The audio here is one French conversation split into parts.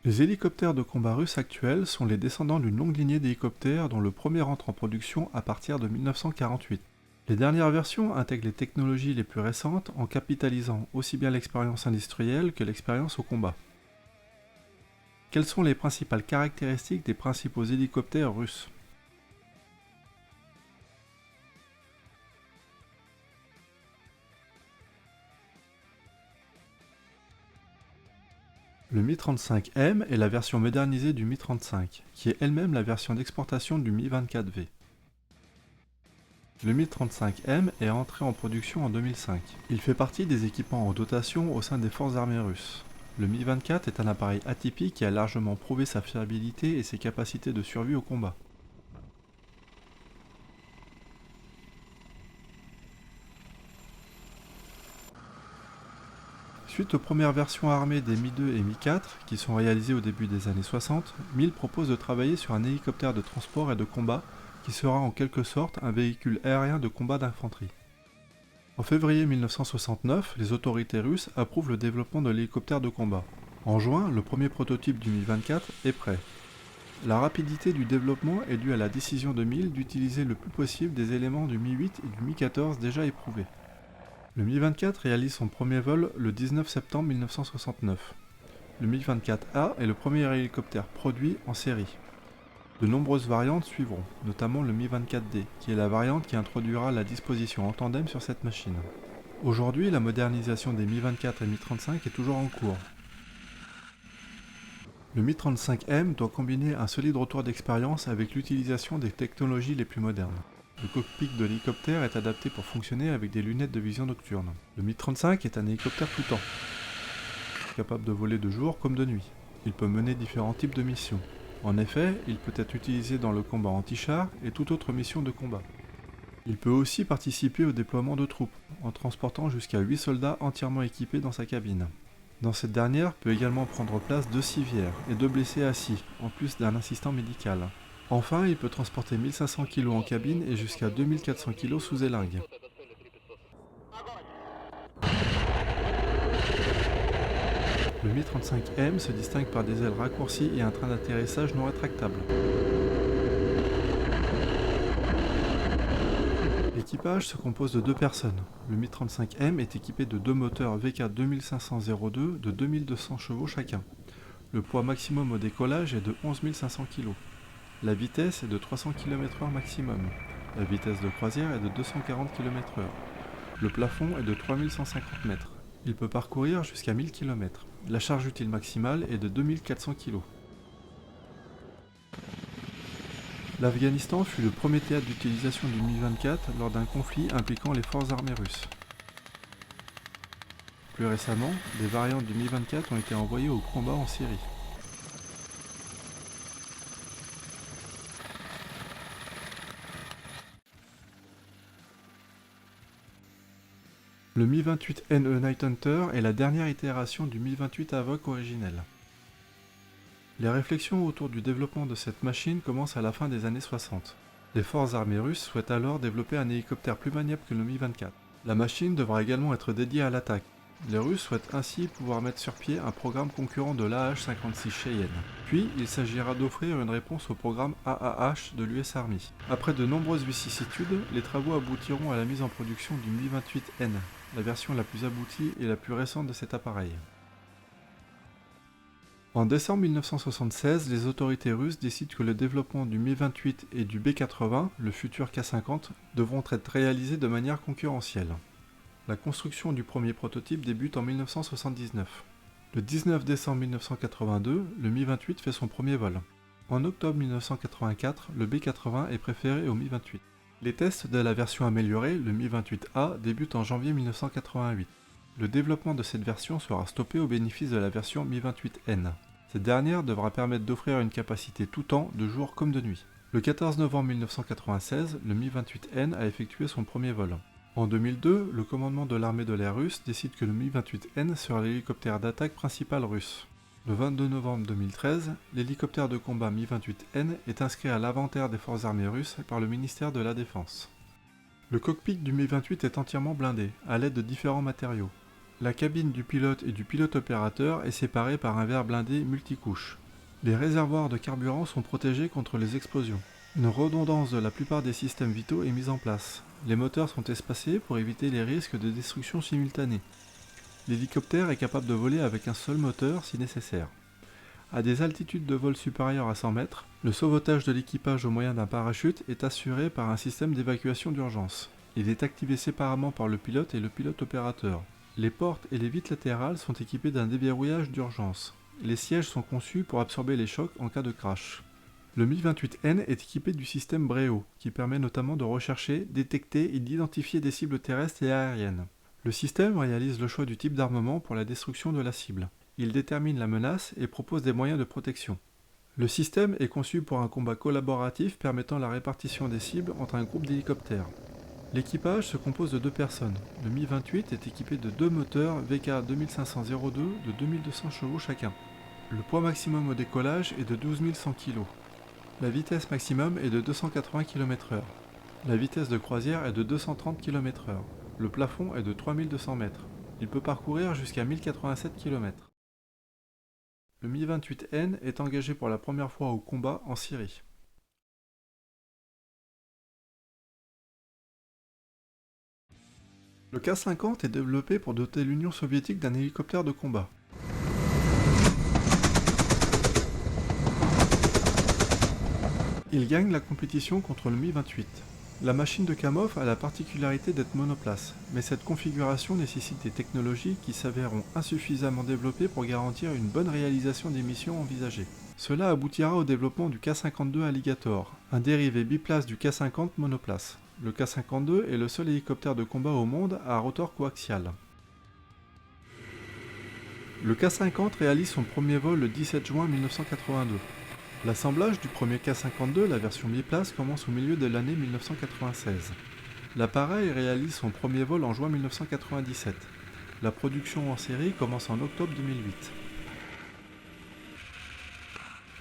Les hélicoptères de combat russes actuels sont les descendants d'une longue lignée d'hélicoptères dont le premier entre en production à partir de 1948. Les dernières versions intègrent les technologies les plus récentes en capitalisant aussi bien l'expérience industrielle que l'expérience au combat. Quelles sont les principales caractéristiques des principaux hélicoptères russes? Le Mi-35M est la version modernisée du Mi-35, qui est elle-même la version d'exportation du Mi-24V. Le Mi-35M est entré en production en 2005. Il fait partie des équipements en dotation au sein des forces armées russes. Le Mi-24 est un appareil atypique qui a largement prouvé sa fiabilité et ses capacités de survie au combat. Suite aux premières versions armées des Mi-2 et Mi-4, qui sont réalisées au début des années 60, MIL propose de travailler sur un hélicoptère de transport et de combat qui sera en quelque sorte un véhicule aérien de combat d'infanterie. En février 1969, les autorités russes approuvent le développement de l'hélicoptère de combat. En juin, le premier prototype du Mi-24 est prêt. La rapidité du développement est due à la décision de MIL d'utiliser le plus possible des éléments du Mi-8 et du Mi-14 déjà éprouvés. Le Mi-24 réalise son premier vol le 19 septembre 1969. Le Mi-24A est le premier hélicoptère produit en série. De nombreuses variantes suivront, notamment le Mi-24D, qui est la variante qui introduira la disposition en tandem sur cette machine. Aujourd'hui, la modernisation des Mi-24 et Mi-35 est toujours en cours. Le Mi-35M doit combiner un solide retour d'expérience avec l'utilisation des technologies les plus modernes. Le cockpit de l'hélicoptère est adapté pour fonctionner avec des lunettes de vision nocturne. Le Mi-35 est un hélicoptère tout temps, capable de voler de jour comme de nuit. Il peut mener différents types de missions. En effet, il peut être utilisé dans le combat anti-char et toute autre mission de combat. Il peut aussi participer au déploiement de troupes, en transportant jusqu'à 8 soldats entièrement équipés dans sa cabine. Dans cette dernière peut également prendre place 2 civières et 2 blessés assis, en plus d'un assistant médical. Enfin, il peut transporter 1500 kg en cabine et jusqu'à 2400 kg sous élingue. Le Mi-35M se distingue par des ailes raccourcies et un train d'atterrissage non rétractable. L'équipage se compose de 2 personnes. Le Mi-35M est équipé de 2 moteurs VK 2500-02 de 2200 chevaux chacun. Le poids maximum au décollage est de 11 500 kg. La vitesse est de 300 km/h maximum. La vitesse de croisière est de 240 km/h. Le plafond est de 3150 mètres. Il peut parcourir jusqu'à 1000 km. La charge utile maximale est de 2400 kg. L'Afghanistan fut le premier théâtre d'utilisation du Mi-24 lors d'un conflit impliquant les forces armées russes. Plus récemment, des variantes du Mi-24 ont été envoyées au combat en Syrie. Le Mi-28NE Night Hunter est la dernière itération du Mi-28 Havoc originel. Les réflexions autour du développement de cette machine commencent à la fin des années 60. Les forces armées russes souhaitent alors développer un hélicoptère plus maniable que le Mi-24. La machine devra également être dédiée à l'attaque. Les Russes souhaitent ainsi pouvoir mettre sur pied un programme concurrent de l'AH-56 Cheyenne. Puis, il s'agira d'offrir une réponse au programme AAH de l'US Army. Après de nombreuses vicissitudes, les travaux aboutiront à la mise en production du Mi-28N, la version la plus aboutie et la plus récente de cet appareil. En décembre 1976, les autorités russes décident que le développement du Mi-28 et du B-80, le futur K-50, devront être réalisés de manière concurrentielle. La construction du premier prototype débute en 1979. Le 19 décembre 1982, le Mi-28 fait son premier vol. En octobre 1984, le B-80 est préféré au Mi-28. Les tests de la version améliorée, le Mi-28A, débutent en janvier 1988. Le développement de cette version sera stoppé au bénéfice de la version Mi-28N. Cette dernière devra permettre d'offrir une capacité tout temps, de jour comme de nuit. Le 14 novembre 1996, le Mi-28N a effectué son premier vol. En 2002, le commandement de l'armée de l'air russe décide que le Mi-28N sera l'hélicoptère d'attaque principal russe. Le 22 novembre 2013, l'hélicoptère de combat Mi-28N est inscrit à l'inventaire des forces armées russes par le ministère de la Défense. Le cockpit du Mi-28 est entièrement blindé, à l'aide de différents matériaux. La cabine du pilote et du pilote-opérateur est séparée par un verre blindé multicouche. Les réservoirs de carburant sont protégés contre les explosions. Une redondance de la plupart des systèmes vitaux est mise en place. Les moteurs sont espacés pour éviter les risques de destruction simultanée. L'hélicoptère est capable de voler avec un seul moteur si nécessaire. À des altitudes de vol supérieures à 100 mètres, le sauvetage de l'équipage au moyen d'un parachute est assuré par un système d'évacuation d'urgence. Il est activé séparément par le pilote et le pilote-opérateur. Les portes et les vitres latérales sont équipées d'un déverrouillage d'urgence. Les sièges sont conçus pour absorber les chocs en cas de crash. Le Mi-28N est équipé du système Bréau, qui permet notamment de rechercher, détecter et d'identifier des cibles terrestres et aériennes. Le système réalise le choix du type d'armement pour la destruction de la cible. Il détermine la menace et propose des moyens de protection. Le système est conçu pour un combat collaboratif permettant la répartition des cibles entre un groupe d'hélicoptères. L'équipage se compose de 2 personnes. Le Mi-28 est équipé de 2 moteurs VK 2500-02 de 2200 chevaux chacun. Le poids maximum au décollage est de 12 100 kg. La vitesse maximum est de 280 km/h. La vitesse de croisière est de 230 km/h. Le plafond est de 3200 mètres. Il peut parcourir jusqu'à 1087 km. Le Mi-28N est engagé pour la première fois au combat en Syrie. Le K-50 est développé pour doter l'Union soviétique d'un hélicoptère de combat. Il gagne la compétition contre le Mi-28. La machine de Kamov a la particularité d'être monoplace, mais cette configuration nécessite des technologies qui s'avéreront insuffisamment développées pour garantir une bonne réalisation des missions envisagées. Cela aboutira au développement du K-52 Alligator, un dérivé biplace du K-50 monoplace. Le K-52 est le seul hélicoptère de combat au monde à rotor coaxial. Le K-50 réalise son premier vol le 17 juin 1982. L'assemblage du premier K-52, la version biplace, commence au milieu de l'année 1996. L'appareil réalise son premier vol en juin 1997. La production en série commence en octobre 2008.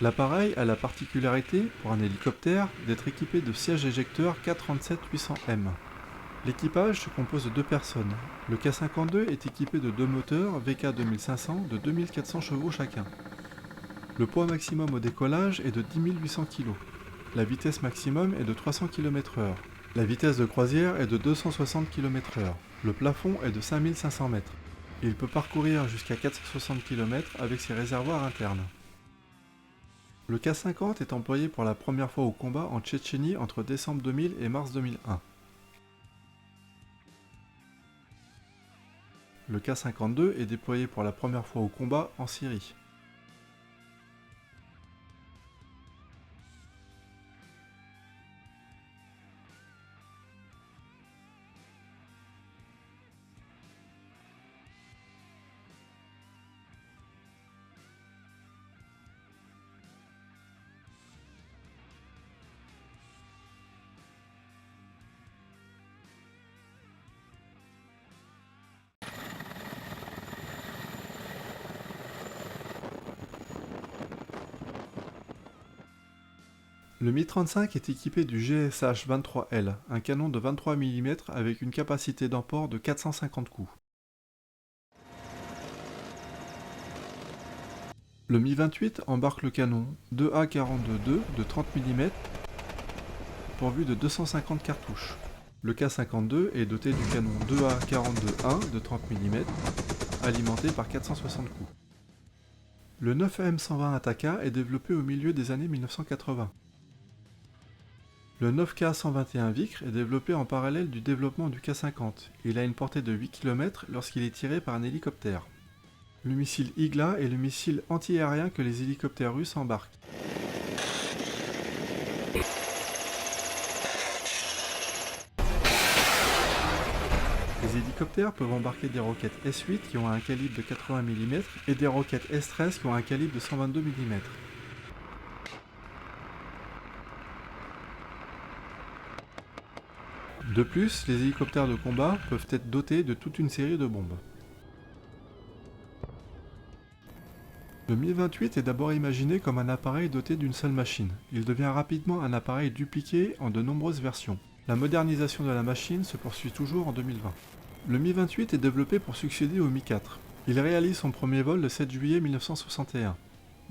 L'appareil a la particularité, pour un hélicoptère, d'être équipé de sièges éjecteurs K37-800M. L'équipage se compose de 2 personnes. Le K-52 est équipé de 2 moteurs VK 2500 de 2400 chevaux chacun. Le poids maximum au décollage est de 10 800 kg. La vitesse maximum est de 300 km/h. La vitesse de croisière est de 260 km/h. Le plafond est de 5500 mètres. Il peut parcourir jusqu'à 460 km avec ses réservoirs internes. Le K-50 est employé pour la première fois au combat en Tchétchénie entre décembre 2000 et mars 2001. Le K-52 est déployé pour la première fois au combat en Syrie. Le Mi-35 est équipé du GSH-23L, un canon de 23 mm avec une capacité d'emport de 450 coups. Le Mi-28 embarque le canon 2A42-2 de 30 mm pourvu de 250 cartouches. Le K-52 est doté du canon 2A42-1 de 30 mm alimenté par 460 coups. Le 9M120 Ataka est développé au milieu des années 1980. Le 9K121 Vicre est développé en parallèle du développement du K-50. Il a une portée de 8 km lorsqu'il est tiré par un hélicoptère. Le missile Igla est le missile anti-aérien que les hélicoptères russes embarquent. Les hélicoptères peuvent embarquer des roquettes S-8 qui ont un calibre de 80 mm et des roquettes S-13 qui ont un calibre de 122 mm. De plus, les hélicoptères de combat peuvent être dotés de toute une série de bombes. Le Mi-28 est d'abord imaginé comme un appareil doté d'une seule machine. Il devient rapidement un appareil dupliqué en de nombreuses versions. La modernisation de la machine se poursuit toujours en 2020. Le Mi-28 est développé pour succéder au Mi-4. Il réalise son premier vol le 7 juillet 1961.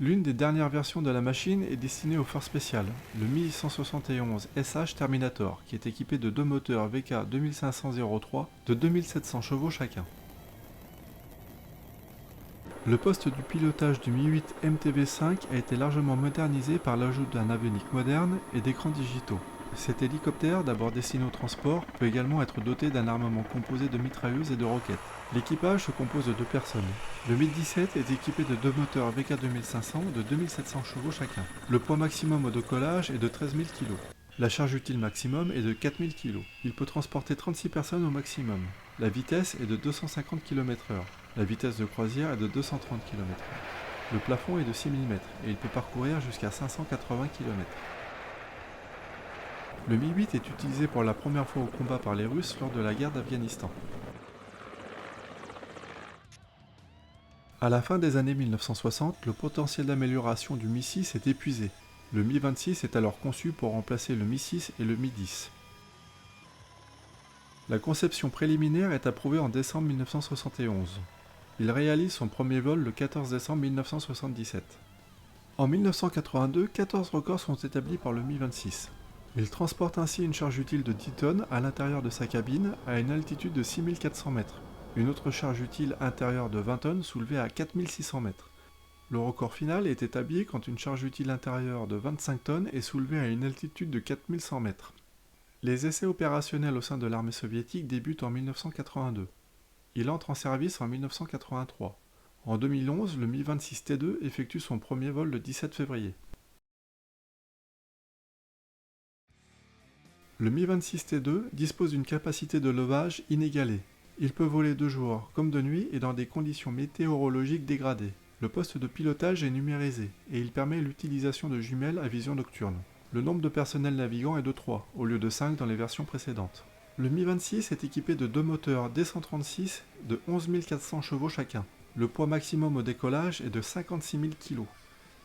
L'une des dernières versions de la machine est destinée au Force spécial, le Mi-171 SH Terminator, qui est équipé de deux moteurs VK 2500-03 de 2700 chevaux chacun. Le poste du pilotage du Mi-8 MTV-5 a été largement modernisé par l'ajout d'un avionique moderne et d'écrans digitaux. Cet hélicoptère, d'abord destiné au transport, peut également être doté d'un armement composé de mitrailleuses et de roquettes. L'équipage se compose de 2 personnes. Le Mi-17 est équipé de deux moteurs VK 2500 de 2700 chevaux chacun. Le poids maximum au décollage est de 13 000 kg. La charge utile maximum est de 4 000 kg. Il peut transporter 36 personnes au maximum. La vitesse est de 250 km/h. La vitesse de croisière est de 230 km/h. Le plafond est de 6 mm et il peut parcourir jusqu'à 580 km. Le Mi-8 est utilisé pour la première fois au combat par les Russes lors de la guerre d'Afghanistan. À la fin des années 1960, le potentiel d'amélioration du Mi-6 est épuisé. Le Mi-26 est alors conçu pour remplacer le Mi-6 et le Mi-10. La conception préliminaire est approuvée en décembre 1971. Il réalise son premier vol le 14 décembre 1977. En 1982, 14 records sont établis par le Mi-26. Il transporte ainsi une charge utile de 10 tonnes à l'intérieur de sa cabine à une altitude de 6400 mètres. Une autre charge utile intérieure de 20 tonnes soulevée à 4600 mètres. Le record final est établi quand une charge utile intérieure de 25 tonnes est soulevée à une altitude de 4100 mètres. Les essais opérationnels au sein de l'armée soviétique débutent en 1982. Il entre en service en 1983. En 2011, le Mi-26T2 effectue son premier vol le 17 février. Le Mi-26T2 dispose d'une capacité de levage inégalée. Il peut voler de jour comme de nuit et dans des conditions météorologiques dégradées. Le poste de pilotage est numérisé et il permet l'utilisation de jumelles à vision nocturne. Le nombre de personnels navigants est de 3, au lieu de 5 dans les versions précédentes. Le Mi-26 est équipé de deux moteurs D136 de 11 400 chevaux chacun. Le poids maximum au décollage est de 56 000 kg.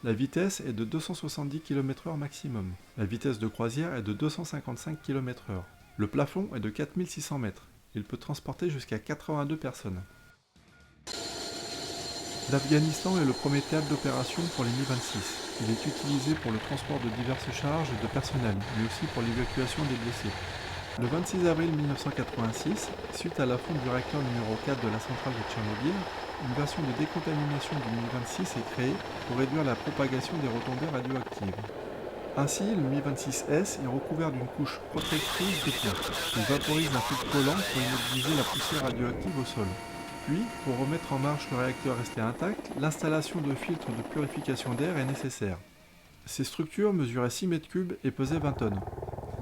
La vitesse est de 270 km/h maximum. La vitesse de croisière est de 255 km/h. Le plafond est de 4600 mètres. Il peut transporter jusqu'à 82 personnes. L'Afghanistan est le premier théâtre d'opération pour les Mi-26. Il est utilisé pour le transport de diverses charges et de personnel, mais aussi pour l'évacuation des blessés. Le 26 avril 1986, suite à la fonte du réacteur numéro 4 de la centrale de Tchernobyl, une version de décontamination du Mi-26 est créée pour réduire la propagation des retombées radioactives. Ainsi, le Mi-26S est recouvert d'une couche protectrice d'éclat. Il vaporise un fluide collant pour immobiliser la poussière radioactive au sol. Puis, pour remettre en marche le réacteur resté intact, l'installation de filtres de purification d'air est nécessaire. Ces structures mesuraient 6 mètres cubes et pesaient 20 tonnes.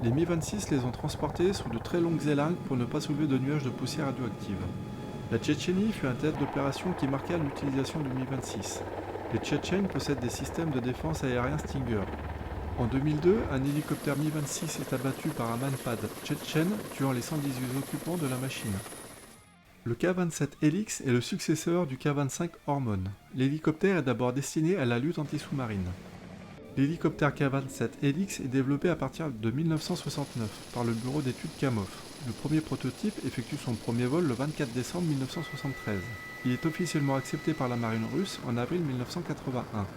Les Mi-26 les ont transportés sur de très longues élingues pour ne pas soulever de nuages de poussière radioactive. La Tchétchénie fut un théâtre d'opération qui marqua l'utilisation du Mi-26. Les Tchétchènes possèdent des systèmes de défense aérien Stinger. En 2002, un hélicoptère Mi-26 est abattu par un manpad tchétchène, tuant les 118 occupants de la machine. Le K-27 Helix est le successeur du K-25 Hormone. L'hélicoptère est d'abord destiné à la lutte anti-sous-marine. L'hélicoptère K-27 Helix est développé à partir de 1969 par le bureau d'études Kamov. Le premier prototype effectue son premier vol le 24 décembre 1973. Il est officiellement accepté par la marine russe en avril 1981.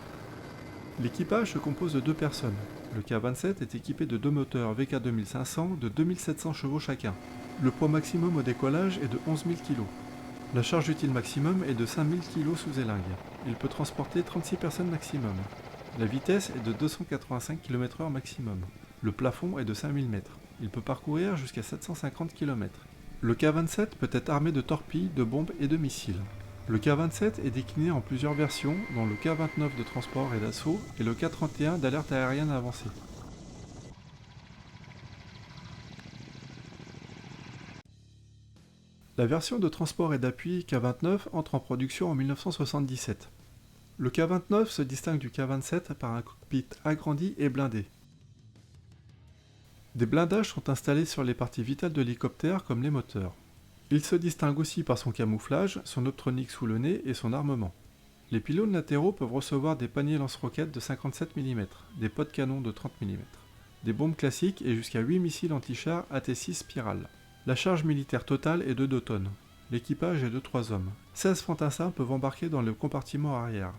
L'équipage se compose de 2 personnes. Le K-27 est équipé de deux moteurs VK 2500 de 2700 chevaux chacun. Le poids maximum au décollage est de 11 000 kg. La charge utile maximum est de 5 000 kg sous élingue. Il peut transporter 36 personnes maximum. La vitesse est de 285 km/h maximum. Le plafond est de 5000 mètres. Il peut parcourir jusqu'à 750 km. Le K-27 peut être armé de torpilles, de bombes et de missiles. Le K-27 est décliné en plusieurs versions, dont le K-29 de transport et d'assaut et le K-31 d'alerte aérienne avancée. La version de transport et d'appui K-29 entre en production en 1977. Le K-29 se distingue du K-27 par un cockpit agrandi et blindé. Des blindages sont installés sur les parties vitales de l'hélicoptère comme les moteurs. Il se distingue aussi par son camouflage, son optronique sous le nez et son armement. Les pylônes latéraux peuvent recevoir des paniers lance-roquettes de 57 mm, des pots de canon de 30 mm, des bombes classiques et jusqu'à 8 missiles anti-chars AT-6 Spiral. La charge militaire totale est de 2 tonnes. L'équipage est de 3 hommes. 16 fantassins peuvent embarquer dans le compartiment arrière.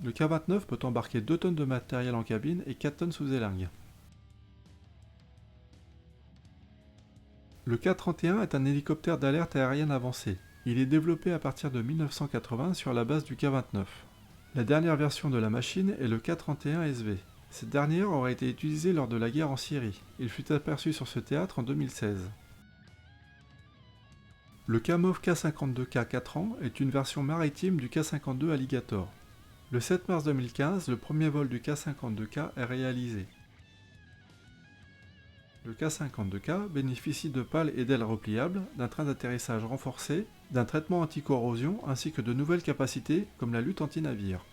Le K-29 peut embarquer 2 tonnes de matériel en cabine et 4 tonnes sous élingue. Le K-31 est un hélicoptère d'alerte aérienne avancé. Il est développé à partir de 1980 sur la base du K-29. La dernière version de la machine est le K-31 SV. Cette dernière aurait été utilisée lors de la guerre en Syrie. Il fut aperçu sur ce théâtre en 2016. Le Kamov K-52K 4 ans est une version maritime du K-52 Alligator. Le 7 mars 2015, le premier vol du K-52K est réalisé. Le K-52K bénéficie de pales et d'ailes repliables, d'un train d'atterrissage renforcé, d'un traitement anti-corrosion ainsi que de nouvelles capacités comme la lutte anti-navire.